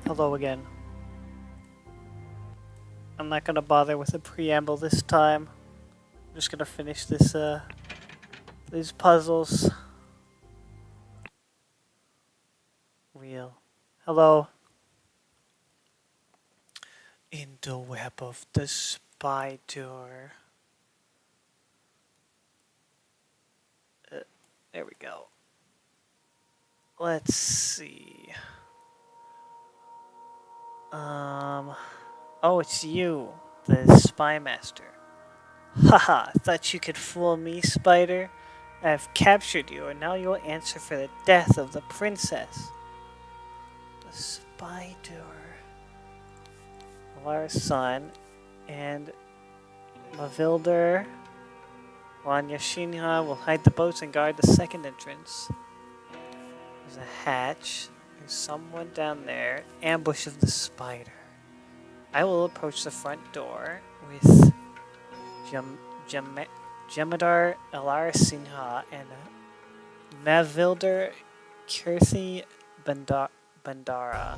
Hello again. I'm not gonna bother with a preamble this time. I'm just gonna finish these puzzles. Real. Hello. In the web of the spider. There we go. Let's see. Oh, it's you, the spy master. Haha, thought you could fool me, spider? I've captured you, and now you'll answer for the death of the princess. The spider. Lara's son, and Mavilder, Wanya Shinha will hide the boats and guard the second entrance. There's a hatch. There's someone down there. Ambush of the spider. I will approach the front door with Jemadar Alara Sinha and Mavilder Kirthi Bandara.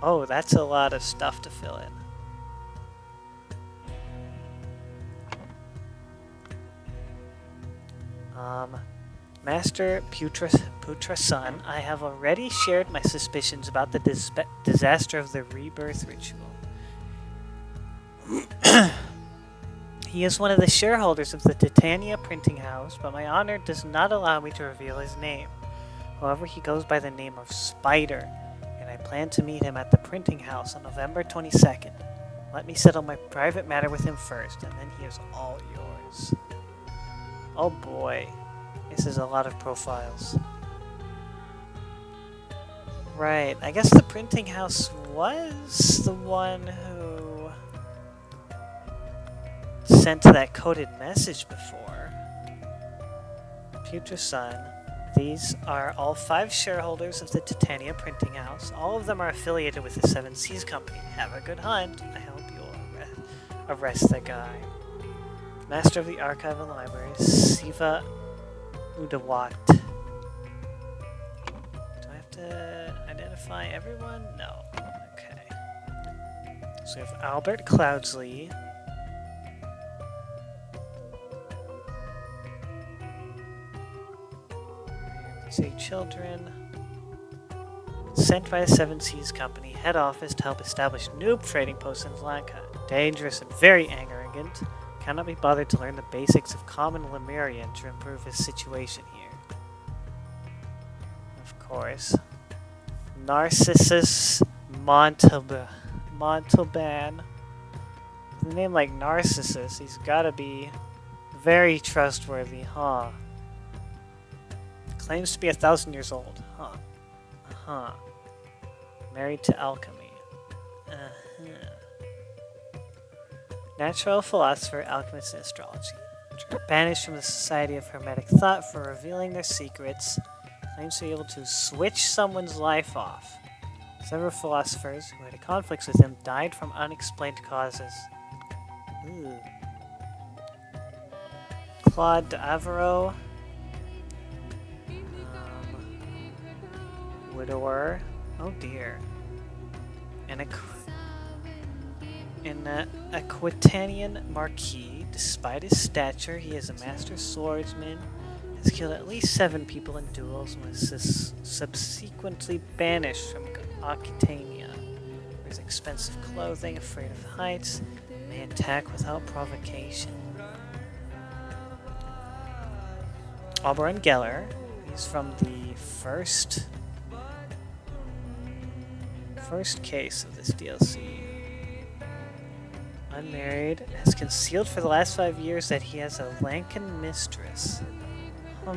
Oh, that's a lot of stuff to fill in. Master Putra son, I have already shared my suspicions about the disaster of the rebirth ritual. He is one of the shareholders of the Titania printing house, but my honor does not allow me to reveal his name. However, he goes by the name of Spider, and I plan to meet him at the printing house on November 22nd. Let me settle my private matter with him first, and then he is all yours. Oh boy. This is a lot of profiles. Right, I guess the printing house was the one who sent that coded message before. Future son, these are all 5 shareholders of the Titania printing house. All of them are affiliated with the Seven Seas Company. Have a good hunt. I hope you'll arrest the guy. Master of the Archive and Library, Siva Udawat. Do I have to identify everyone? No. Okay. So we have Albert Cloudsley. These 8 children. Sent by the Seven Seas Company head office to help establish new trading posts in Lanka. Dangerous and very arrogant. Cannot be bothered to learn the basics of common Lemurian to improve his situation here. Of course. Narcissus Montalban. With a name like Narcissus, he's gotta be very trustworthy, huh? Claims to be 1,000 years old, huh? Married to alchemy. Natural philosopher, alchemist, and astrology. Banished from the Society of Hermetic Thought for revealing their secrets. Claims to be able to switch someone's life off. Several philosophers who had conflicts with him died from unexplained causes. Ooh. Claude D'Avaro. Widower. Oh dear. An Aquitanian Marquis. Despite his stature, he is a master swordsman, has killed at least 7 people in duels, and was subsequently banished from Aquitania. Wears expensive clothing, afraid of heights, may attack without provocation. Oberon Geller. He's from the first case of this DLC. Unmarried, has concealed for the last 5 years that he has a Lankan mistress. A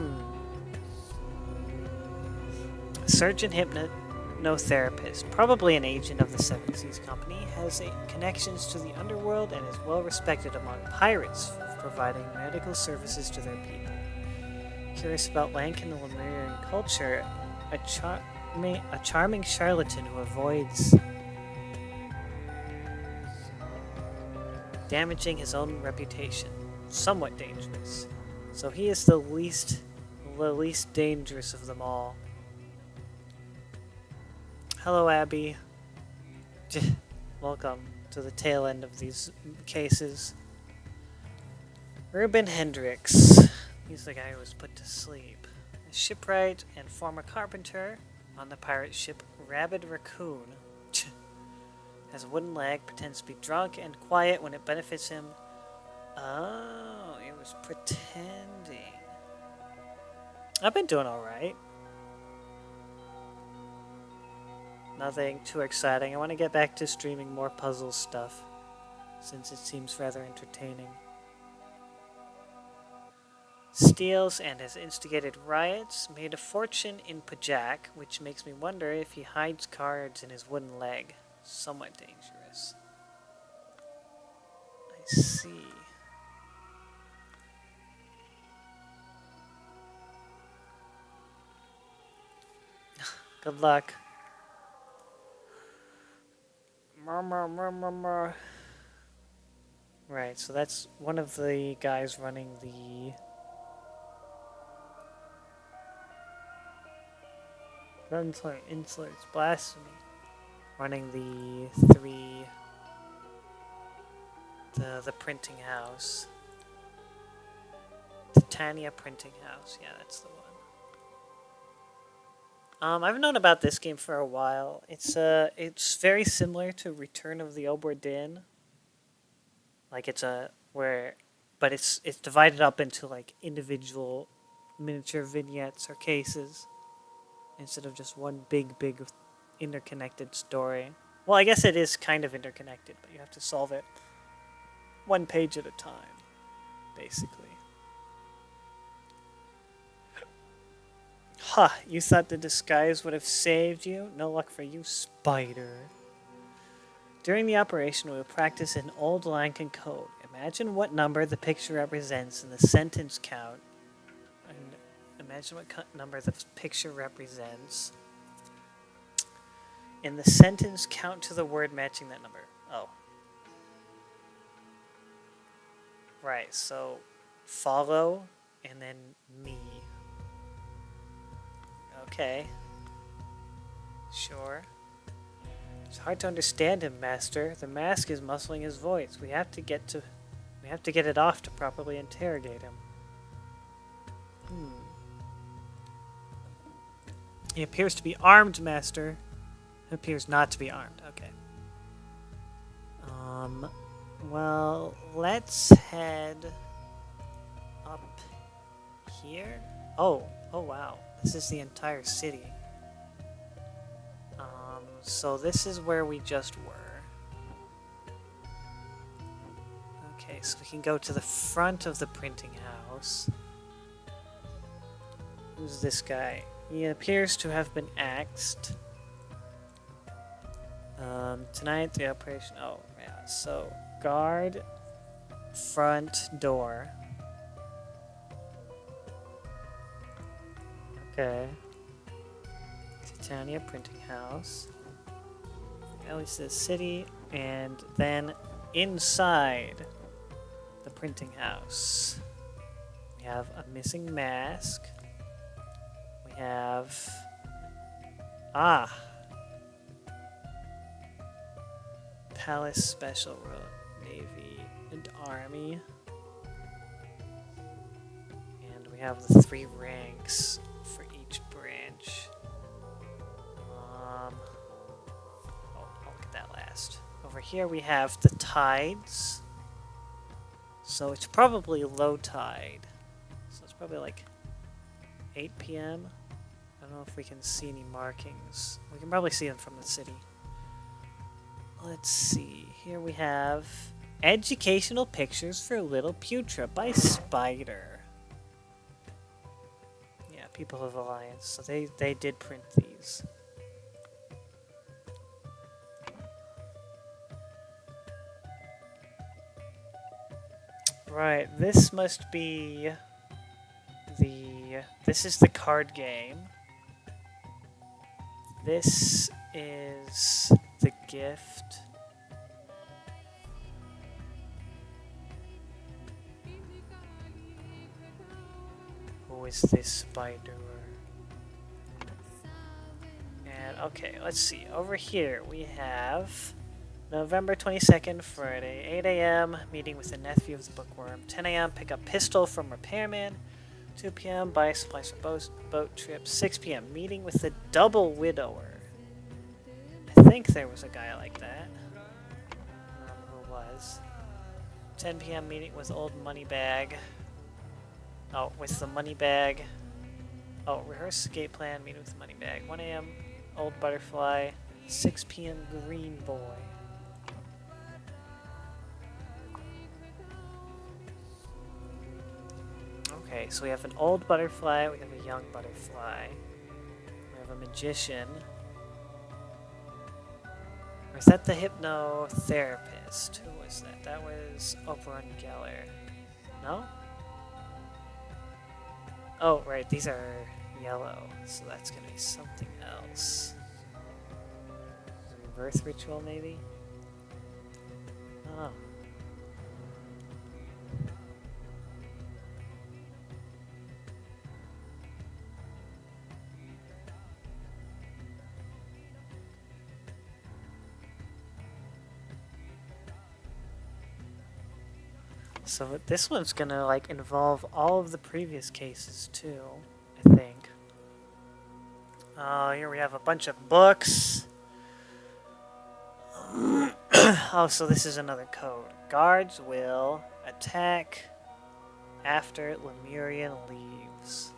surgeon hypnotherapist, probably an agent of the Seven Seas Company, has connections to the underworld and is well respected among pirates for providing medical services to their people. Curious about Lankan and Lemurian culture, a charming charlatan who avoids damaging his own reputation. Somewhat dangerous. So he is the least dangerous of them all. Hello, Abby. Welcome to the tail end of these cases. Reuben Hendricks. He's the guy who was put to sleep. A shipwright and former carpenter on the pirate ship Rabid Raccoon. Has a wooden leg, pretends to be drunk and quiet when it benefits him. Oh, it was pretending. I've been doing alright. Nothing too exciting. I want to get back to streaming more puzzle stuff, since it seems rather entertaining. Steals and has instigated riots, made a fortune in Pajak, which makes me wonder if he hides cards in his wooden leg. Somewhat dangerous. I see. Good luck. Right, so that's one of the guys running the... Insolence, blasphemy. Running the three... The printing house. Titania Printing House. Yeah, that's the one. I've known about this game for a while. It's very similar to Return of the Obra Dinn. Like but it's divided up into like individual miniature vignettes or cases instead of just one big interconnected story. Well, I guess it is kind of interconnected, but you have to solve it one page at a time, basically. Ha! You thought the disguise would have saved you? No luck for you, spider. During the operation, we will practice an old Lankan code. Imagine what number the picture represents in the sentence count. And imagine what number the picture represents. In the sentence, count to the word matching that number. Oh. Right, so follow and then me. Okay. Sure. It's hard to understand him, Master. The mask is muscling his voice. We have to get it off to properly interrogate him. He appears to be armed, Master. He appears not to be armed. Okay. Well, let's head up here. Oh wow. This is the entire city. So this is where we just were. Okay, so we can go to the front of the printing house. Who's this guy? He appears to have been axed. Tonight the operation... Oh, yeah. So, guard front door. Okay. Titania Printing House. At least the city, and then inside the printing house, we have a missing mask. We have Palace Special Navy and Army, and we have the 3 ranks for each branch. Over here we have the tides. So it's probably low tide. So it's probably like 8 p.m. I don't know if we can see any markings. We can probably see them from the city. Let's see. Here we have Educational Pictures for Little Putra by Spider. Yeah, People of Alliance. So they did print these. Right, this must be this is the card game. This is the gift. Who is this spider? And Okay, let's see. Over here we have November 22nd, Friday, 8 a.m. Meeting with the nephew of the bookworm. 10 a.m. Pick up pistol from repairman. 2 p.m. Buy supplies for boat trip. 6 p.m. Meeting with the double widower. I think there was a guy like that. I don't remember who it was. 10 p.m. Meeting with old Moneybag. Oh, with the Moneybag. Oh, rehearse escape plan. Meeting with the Moneybag. 1 a.m. Old Butterfly. 6 p.m. Green Boy. Okay, so we have an old butterfly, we have a young butterfly, we have a magician. Or is that the hypnotherapist? Who was that? That was Obra and Geller. No? Oh, right, these are yellow, so that's gonna be something else. Rebirth ritual, maybe? Oh. So this one's gonna like involve all of the previous cases too, I think. Here we have a bunch of books. Oh, so this is another code. Guards will attack after Lemurian leaves.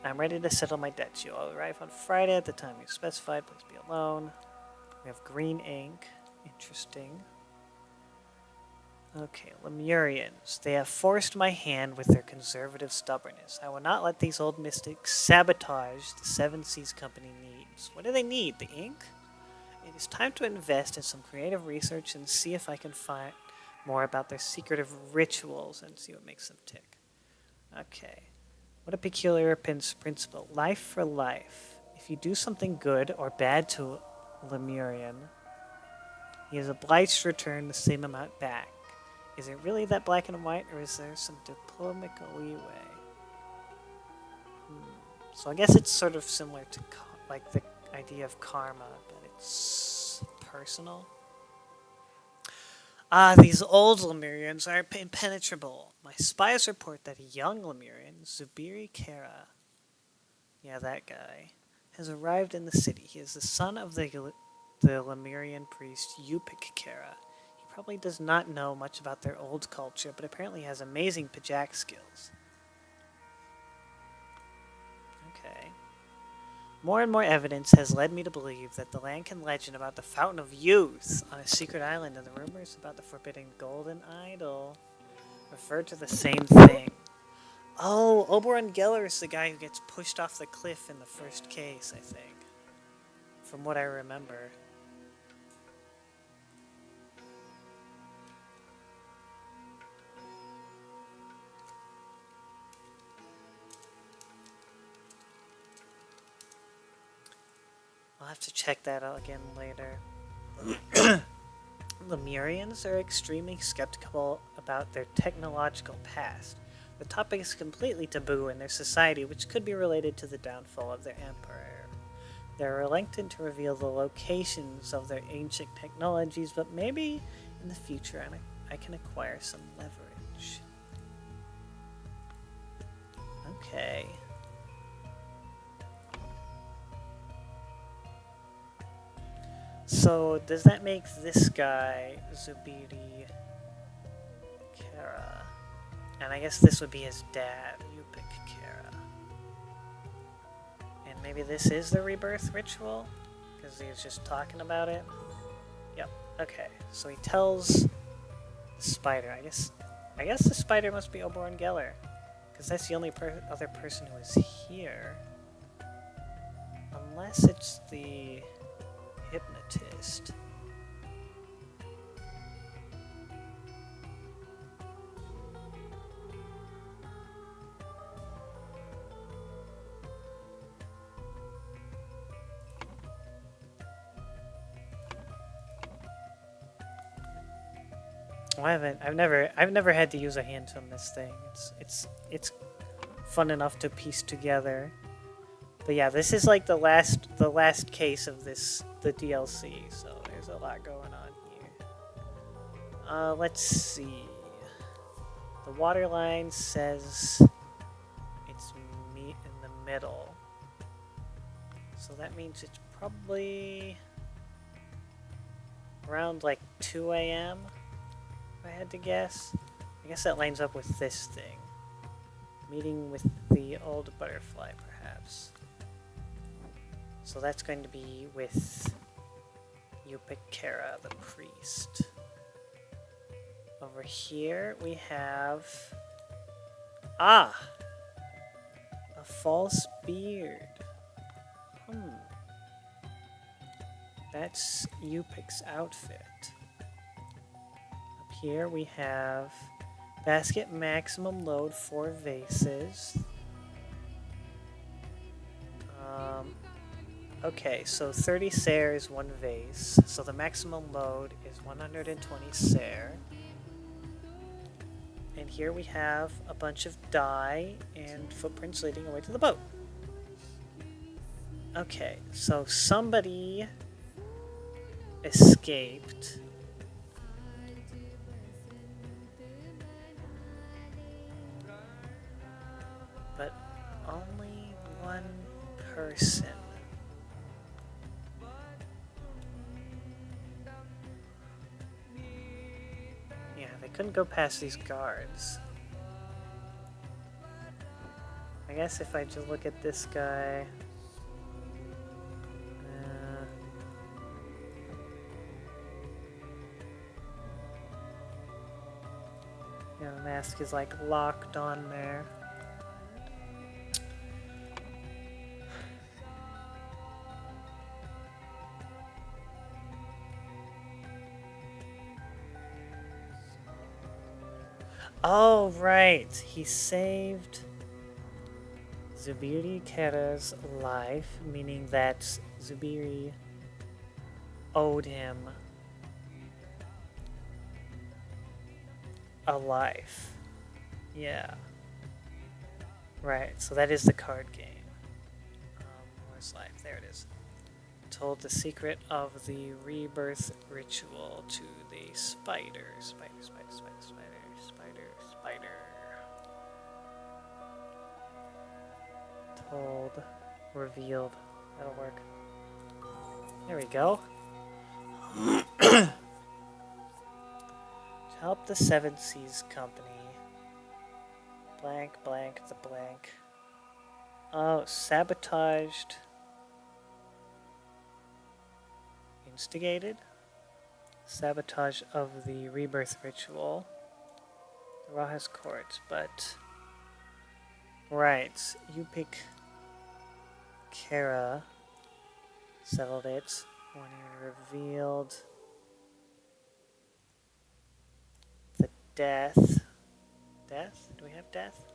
I'm ready to settle my debts. You'll arrive on Friday at the time you specified. Please be alone. We have green ink. Interesting. Okay, Lemurians. They have forced my hand with their conservative stubbornness. I will not let these old mystics sabotage the Seven Seas Company needs. What do they need? The ink? It is time to invest in some creative research and see if I can find more about their secretive rituals and see what makes them tick. Okay. What a peculiar principle. Life for life. If you do something good or bad to Lemurian, he is obliged to return the same amount back. Is it really that black and white, or is there some diplomatic leeway? So I guess it's sort of similar to like the idea of karma, but it's personal. These old Lemurians are impenetrable. My spies report that a young Lemurian, Zubiri Kara, yeah, that guy, has arrived in the city. He is the son of the Lemurian priest Yupik Kara. He probably does not know much about their old culture, but apparently has amazing pajak skills. Okay. More and more evidence has led me to believe that the Lankan legend about the Fountain of Youth on a secret island and the rumors about the forbidden golden idol refer to the same thing. Oh, Oberon Geller is the guy who gets pushed off the cliff in the first case, I think. From what I remember. I'll have to check that out again later. Lemurians are extremely skeptical about their technological past. The topic is completely taboo in their society, which could be related to the downfall of their emperor. They're reluctant to reveal the locations of their ancient technologies, but maybe in the future I can acquire some leverage. Okay. So, does that make this guy Zubiri Kara? And I guess this would be his dad, Yupik Kara. And maybe this is the rebirth ritual? Because he was just talking about it? Yep, okay. So he tells the spider, I guess the spider must be Oberon Geller. Because that's the only other person who is here. Unless it's the hypnotist. Well, I've never had to use a hand on this thing. It's fun enough to piece together. But yeah, this is like the last case of the DLC, so there's a lot going on here. Let's see. The water line says it's me in the middle. So that means it's probably around like 2 a.m. if I had to guess. I guess that lines up with this thing. Meeting with the old butterfly, perhaps. So that's going to be with Upikara, the priest. Over here we have... Ah! A false beard. That's Upik's outfit. Up here we have basket maximum load 4 vases. Okay, so 30 ser is 1 vase, so the maximum load is 120 ser. And here we have a bunch of dye and footprints leading away to the boat. Okay, so somebody escaped. But only one person. Yeah, they couldn't go past these guards. I guess if I just look at this guy... yeah, the mask is like locked on there. Oh, right. He saved Zubiri Kera's life, meaning that Zubiri owed him a life. Yeah. Right, so that is the card game. Where's life? There it is. Told the secret of the rebirth ritual to the spider. Spider. Told, revealed. That'll work. There we go. To help the Seven Seas Company. Blank, the blank. Oh, sabotaged. Instigated. Sabotage of the rebirth ritual. The Raha's court, but... Right, Upikara settled it when he revealed the death. Death? Do we have death?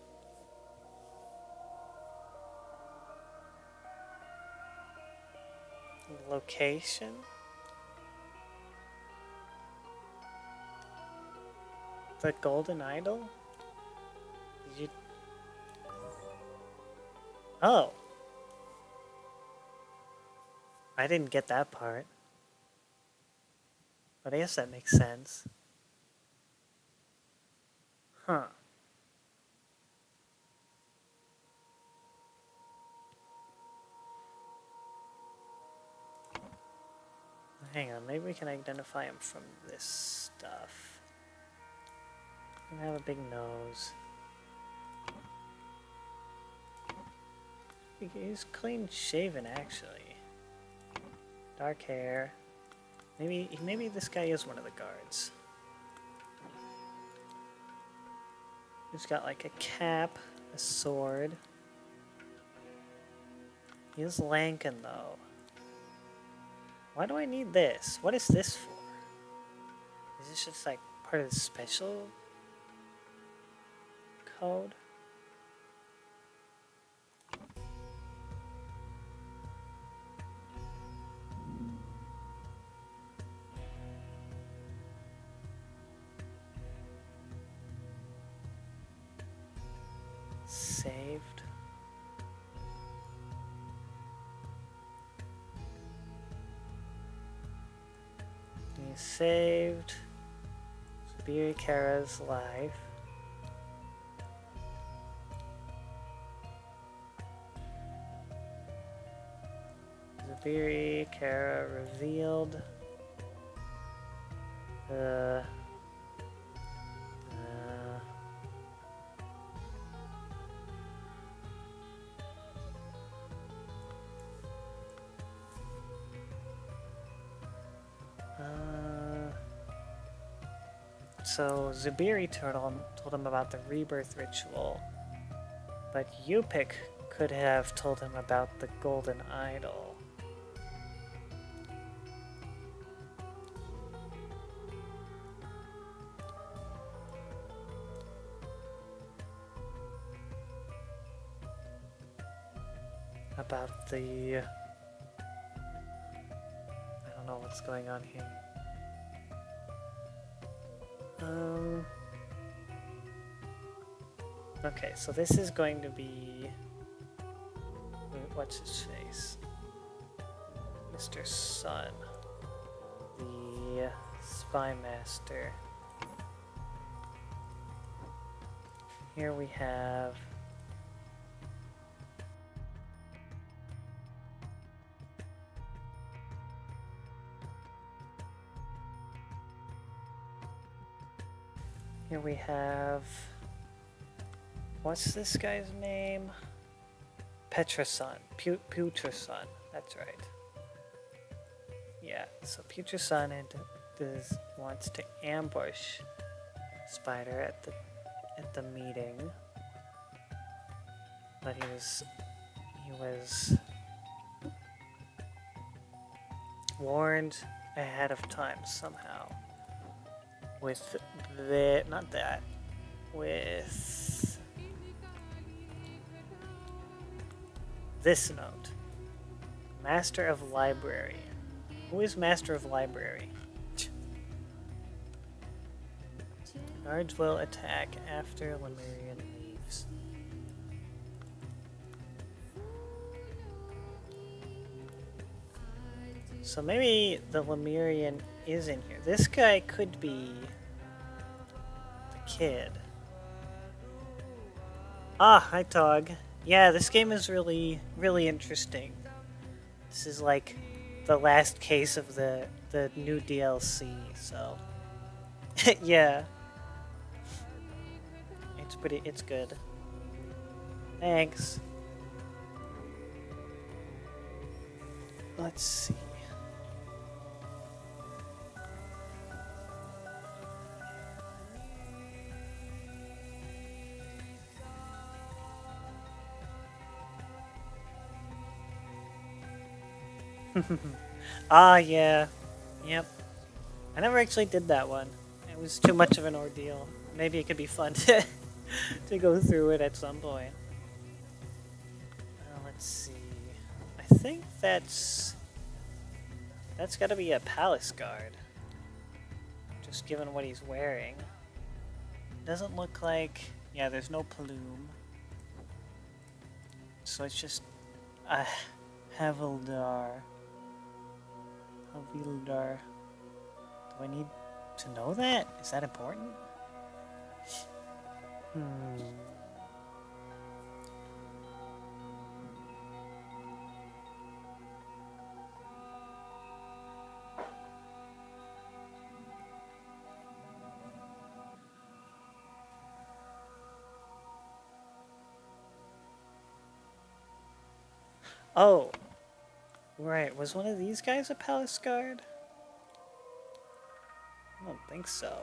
Location? The golden idol? Did you... Oh. I didn't get that part. But I guess that makes sense. Huh. Hang on, maybe we can identify him from this stuff. He have a big nose. He's clean shaven, actually. Dark hair. Maybe this guy is one of the guards. He's got like a cap, a sword. He is Lankan though. Why do I need this? What is this for? Is this just like part of the special code? Saved. saved Sabiri Kara's life. Sabiri Kara revealed the so Zubiri told him about the rebirth ritual, but Yupik could have told him about the golden idol. About the... I don't know what's going on here. Okay, so this is going to be... What's his face? Mr. Sun. The Spy Master. Here we have... Here we have... What's this guy's name? Petrasun. Putrasun. That's right. Yeah, so Putrasun wants to ambush Spider at the meeting. But he was warned ahead of time somehow. With with this note. Master of Library. Who is Master of Library? Guards will attack after Lemurian leaves. So maybe the Lemurian is in here. This guy could be the kid. Ah, hi Tog. Yeah, this game is really, really interesting. This is like the last case of the new DLC, so yeah. It's good. Thanks. Let's see. Ah, yeah. Yep. I never actually did that one. It was too much of an ordeal. Maybe it could be fun to, to go through it at some point. Let's see. I think that's gotta be a palace guard. Just given what he's wearing. Doesn't look like... Yeah, there's no plume. So it's just... Havildar. Havildar. Do I need to know that? Is that important? Oh, right. Was one of these guys a palace guard? I don't think so.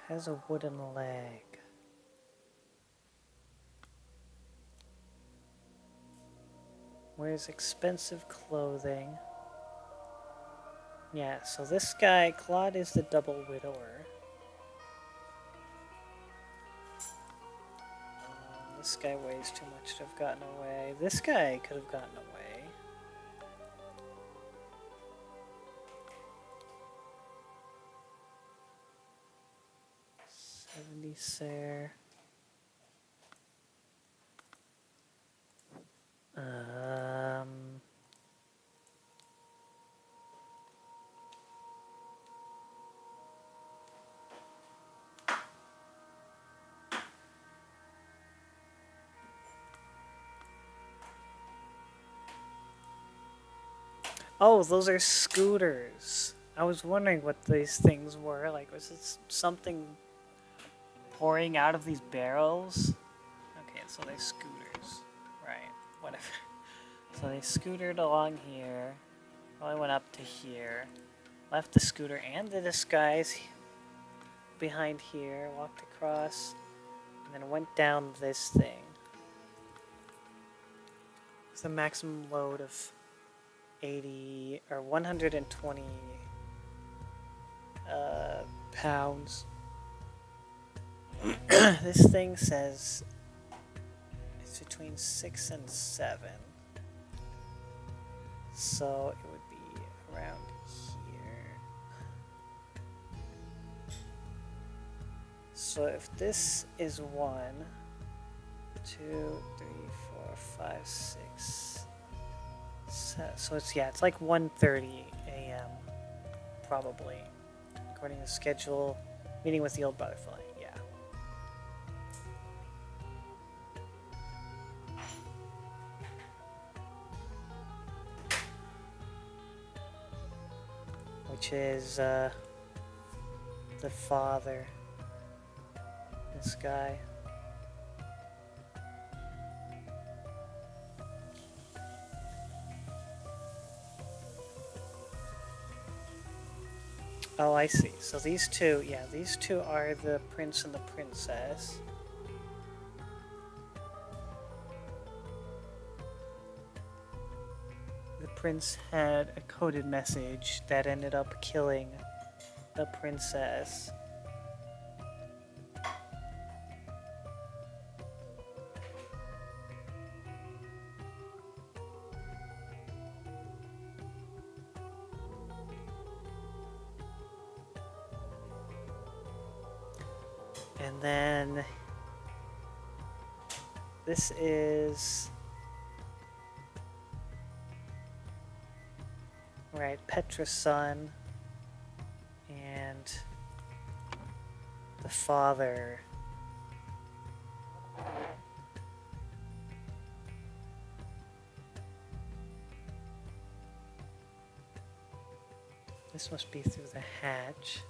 Has a wooden leg. Wears expensive clothing. Yeah, so this guy, Claude, is the double widower. This guy weighs too much to have gotten away. This guy could have gotten away. Sare. Oh, those are scooters. I was wondering what these things were. Like, was it something pouring out of these barrels? Okay, so they're scooters. Right, whatever. So they scootered along here. Probably went up to here. Left the scooter and the disguise behind here. Walked across. And then went down this thing. It's a maximum load of 80 or 120 pounds. This thing says it's between 6 and 7. So it would be around here. So if this is 1, 2, 3, 4, 5, 6, 7. So it's like 1:30 a.m. probably, according to schedule. Meeting with the old butterfly. Yeah. Which is the father. This guy. Oh, I see. So these two, yeah, these two are the prince and the princess. The prince had a coded message that ended up killing the princess. And then this is right, Petra's son and the father. This must be through the hatch.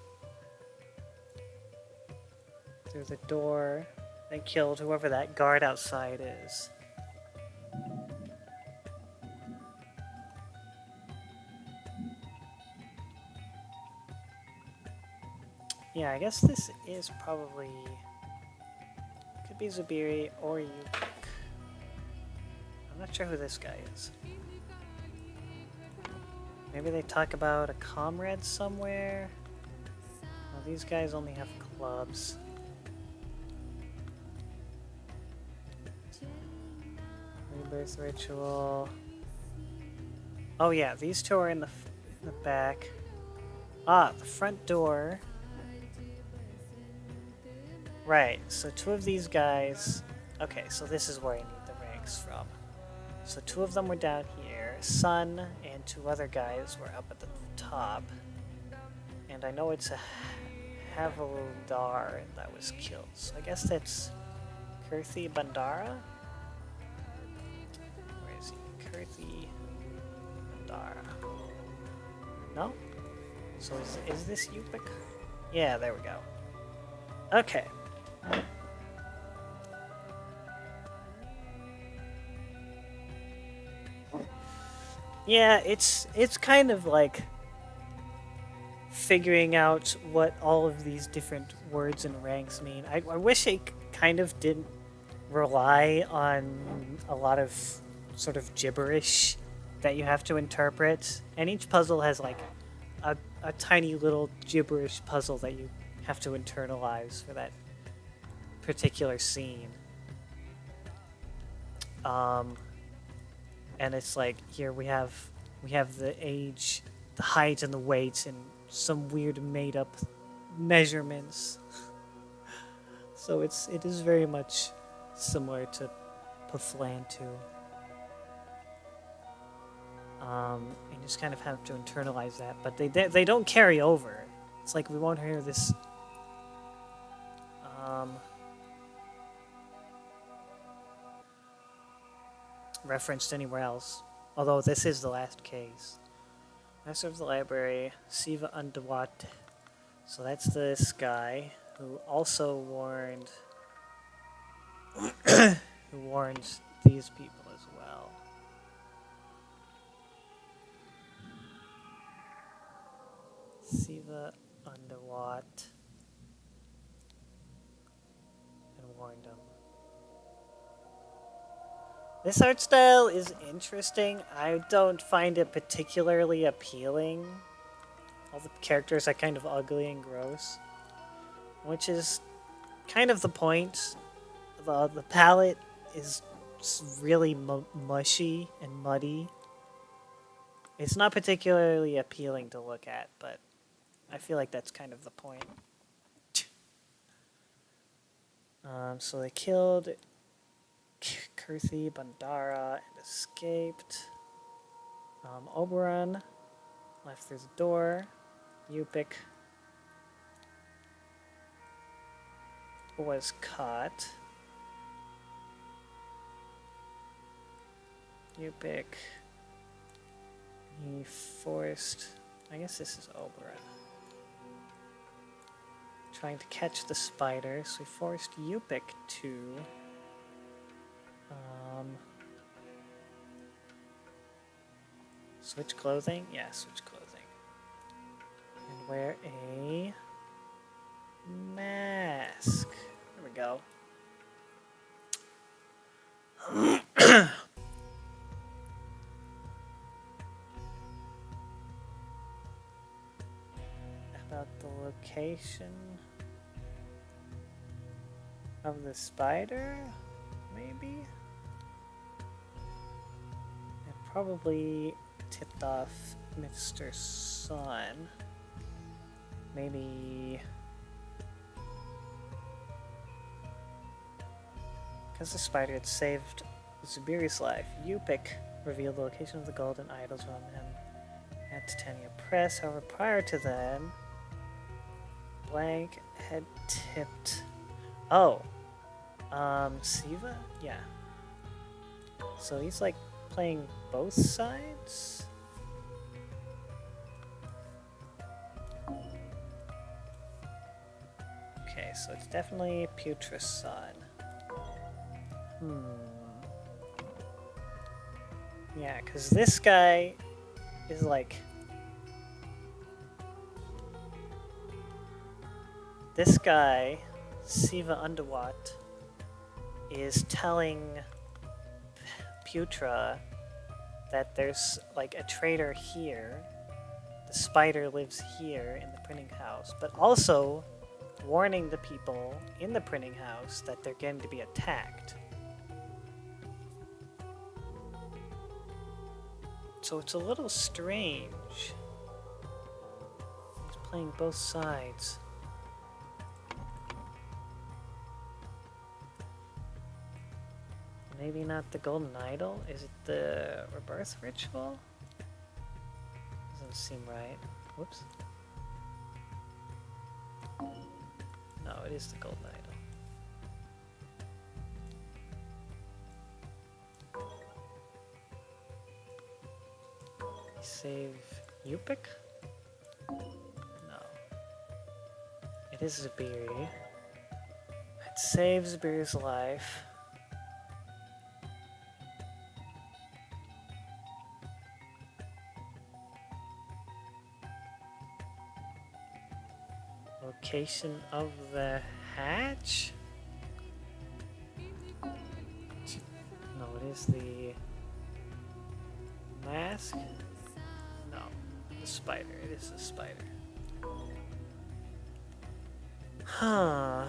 Through the door. They killed whoever that guard outside is. Yeah, I guess this is probably... Could be Zubiri or Yukik. I'm not sure who this guy is. Maybe they talk about a comrade somewhere? Well, these guys only have clubs. Rebirth ritual. Oh yeah, these two are in the back. Ah, the front door. Right, so two of these guys... Okay, so this is where I need the ranks from. So two of them were down here. Sun and two other guys were up at the top. And I know it's a Havildar that was killed. So I guess that's Kirthi Bandara? Where is he? Kirthi Bandara. No? So is this Yupik? Yeah, there we go. Okay. Yeah, it's kind of like figuring out what all of these different words and ranks mean. I wish it kind of didn't rely on a lot of sort of gibberish that you have to interpret. And each puzzle has like a tiny little gibberish puzzle that you have to internalize for that particular scene. And it's like here we have the age, the height, and the weight, and some weird made up measurements. So it is very much similar to Paflantu. You just kind of have to internalize that, but they don't carry over. It's like we won't hear this. Referenced anywhere else, although this is the last case. Master of the library, Siva Underwat. So that's this guy who also warned who warns these people as well. Siva Underwat and warned him. This art style is interesting. I don't find it particularly appealing. All the characters are kind of ugly and gross, which is kind of the point. The palette is really mushy and muddy. It's not particularly appealing to look at, but I feel like that's kind of the point. So they killed Kirthi Bandara and escaped. Oberon left through the door. Yupik was caught. Yupik. He forced. I guess this is Oberon. Trying to catch the spider, so he forced Yupik to. Switch clothing? Yeah, switch clothing. And wear a mask. There we go. About the location of the spider, maybe? It probably tipped off Mr. Sun. Maybe because the spider had saved Zubiri's life, Yupik revealed the location of the golden idols from him at Titania Press. However, prior to then, Blank had tipped. Oh, Siva? Yeah. So he's like playing both sides? Okay, so it's definitely Putra's son. Yeah, because this guy is like... This guy, Siva Underwat, is telling Putra that there's like a traitor here. The spider lives here in the printing house, but also warning the people in the printing house that they're going to be attacked. So it's a little strange. He's playing both sides. Maybe not the golden idol? Is it the rebirth ritual? Doesn't seem right. Whoops. No, it is the golden idol. Save Yupik? No. It is Zubiri. It saves Zubiri's life. Location of the hatch? No, it is the mask? No, the spider. It is the spider. Huh.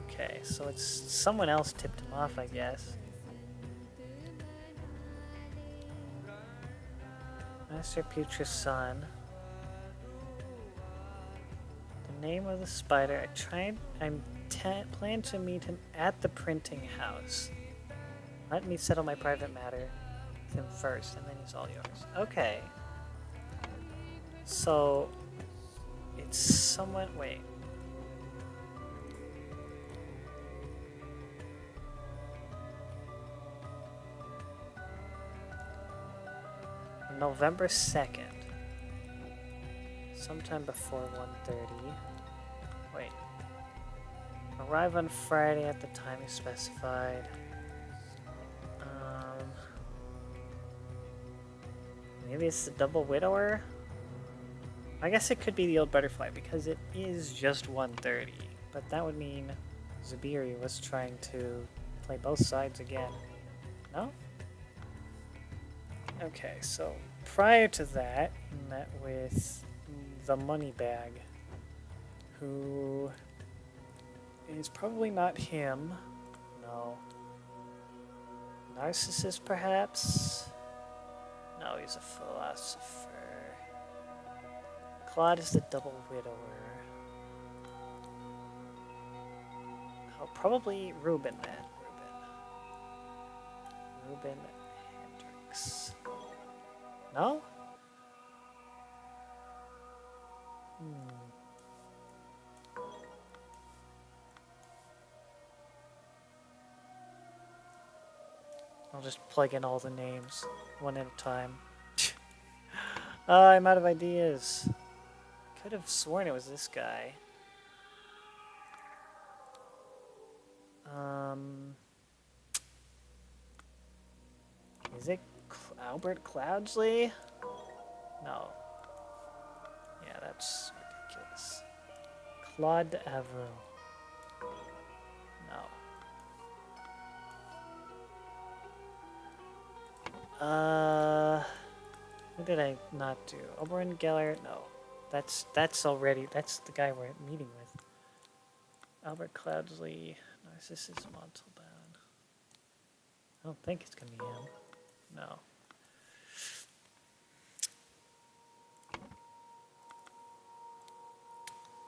Okay, so it's someone else tipped him off, I guess. Master Putra's son. The name of the spider. I plan to meet him at the printing house. Let me settle my private matter with him first, and then he's all yours. Okay. So it's someone. Wait. November 2nd. Sometime before 1:30. Wait. Arrive on Friday at the time you specified. Maybe it's the Double Widower? I guess it could be the Old Butterfly because it is just 1:30. But that would mean Zubiri was trying to play both sides again. No? Okay, so prior to that, he met with the Moneybag, who is probably not him. No. Narcissus, perhaps? No, he's a philosopher. Claude is the Double Widower. Oh, probably Ruben then. Ruben Hendricks. No? I'll just plug in all the names, one at a time. I'm out of ideas. Could have sworn it was this guy. Is it Albert Cloudsley? No. Yeah, that's ridiculous. Claude Avril. No. Who did I not do? Oberon Geller? No. That's the guy we're meeting with. Albert Cloudsley, Narcissus Montalban. I don't think it's gonna be him. No.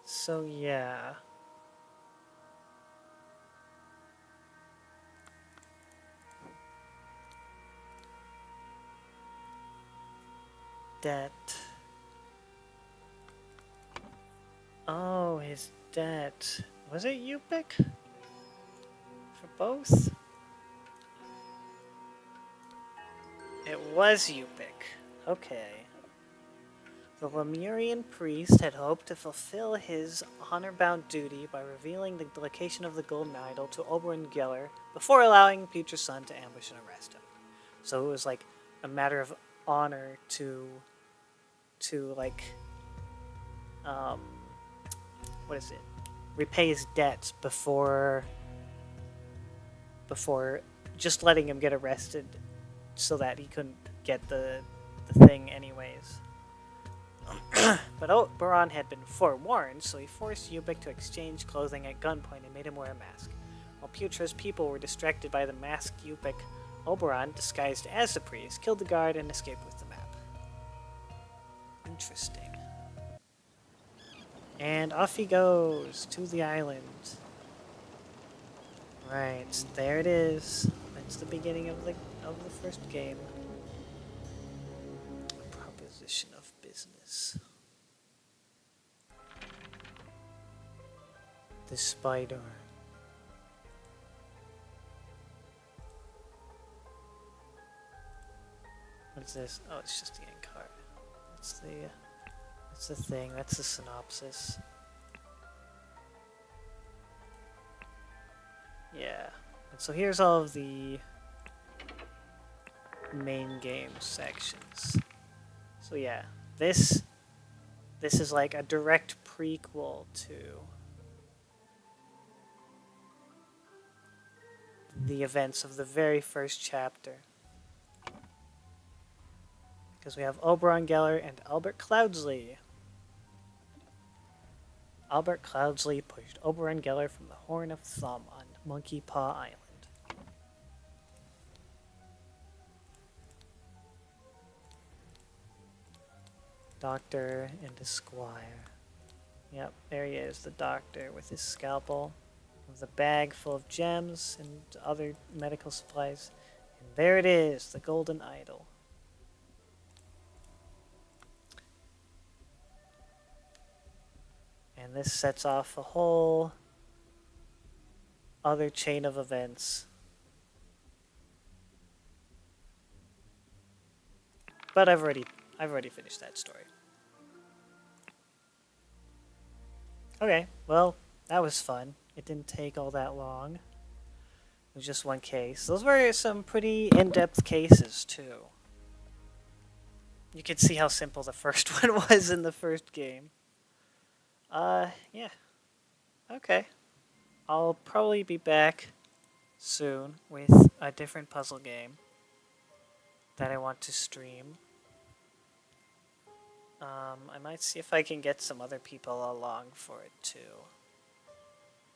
So yeah. Debt. Oh, his debt. Was it Yupik? For both? It was Yupik. Okay. The Lemurian priest had hoped to fulfill his honor-bound duty by revealing the location of the golden idol to Oberon Geller before allowing future son to ambush and arrest him. So it was like a matter of honor to like what is it? Repay his debts before just letting him get arrested so that he couldn't get the thing anyways. But Oberon had been forewarned, so he forced Ubik to exchange clothing at gunpoint and made him wear a mask. While Putra's people were distracted by the masked Ubik, Oberon, disguised as the priest, killed the guard and escaped with the map. Interesting. And off he goes to the island. Right, there it is. That's the beginning of the first game. Proposition of business. The spider. What's this? Oh, it's just the end card. That's the thing. That's the synopsis. Yeah. And so here's all of the main game sections. So yeah, this is like a direct prequel to the events of the very first chapter. Because we have Oberon Geller and Albert Cloudsley. Albert Cloudsley pushed Oberon Geller from the Horn of Thumb on Monkey Paw Island. Doctor and a squire. Yep, there he is, the doctor with his scalpel, with a bag full of gems and other medical supplies. And there it is, the golden idol. And this sets off a whole other chain of events. But I've already finished that story. Okay, well, that was fun. It didn't take all that long. It was just one case. Those were some pretty in-depth cases, too. You could see how simple the first one was in the first game. Yeah. Okay. I'll probably be back soon with a different puzzle game that I want to stream. I might see if I can get some other people along for it too.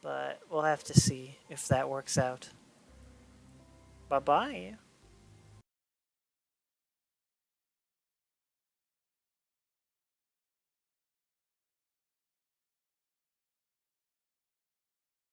But we'll have to see if that works out. Bye-bye.